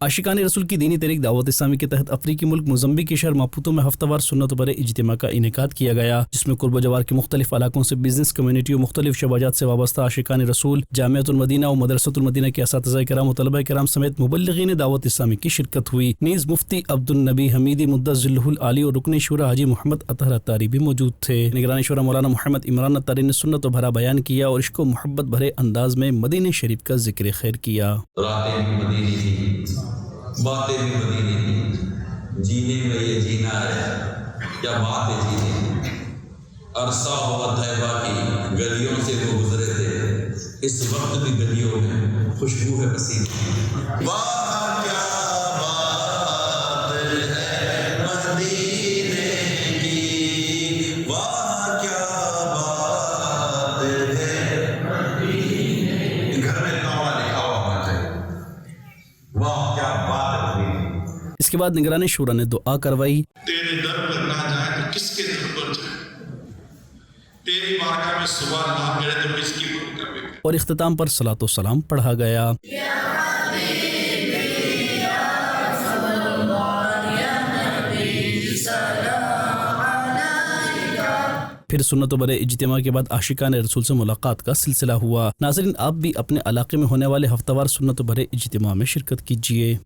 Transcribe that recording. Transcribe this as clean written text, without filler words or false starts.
عاشقان رسول کی دینی تحریک دعوت اسلامی کے تحت افریقی ملک موزمبیق کے شہر ماپوتو میں ہفتہ وار سنت و برے اجتماع کا انعقاد کیا گیا، جس میں قرب و جوار کے مختلف علاقوں سے بزنس کمیونٹی و مختلف شعبات سے وابستہ عاشقان رسول، جامعۃ المدینہ و مدرسۃ المدینہ کے اساتذہ کرام و طلبہ کرام سمیت مبلغین دعوت اسلامی کی شرکت ہوئی۔ نیز مفتی عبد النبی حمیدی مدثر ذلہ العالی اور رکن شورا حاجی محمد اطہر اتاری بھی موجود تھے۔ نگران شورا مولانا محمد عمران اتاری نے سنت و بھرا بیان کیا اور عشق و محبت بھرے انداز میں مدینہ شریف کا ذکر خیر کیا۔ راتیں بھی مدینے کی، باتیں بھی مدینے کی، جینے میں یہ جینا ہے کیا بات ہے جینے کی۔ عرصہ ہوا طیبہ کی گلیوں سے وہ گزرے تھے، اس وقت بھی گلیوں میں خوشبو ہے پسینے کی۔ واہ کیا بات ہے مدینے کی، واہ کیا بات ہے مدینے کی۔ گھر میں نامہ لکھا ہوا ہونا چاہیے، واہ کیا بات ہے۔ اس کے بعد نگران شورا نے دعا کروائی۔ تیرے در پر نہ جائے تو کس کے در پر جائے، تیری بارگاہ میں صبح نہ کرے تو کس کی برکت میں۔ اور اختتام پر صلاۃ و سلام پڑھا گیا۔ پھر سنت و برے اجتماع کے بعد عاشقان رسول سے ملاقات کا سلسلہ ہوا۔ ناظرین، آپ بھی اپنے علاقے میں ہونے والے ہفتہ وار سنت و برے اجتماع میں شرکت کیجیے۔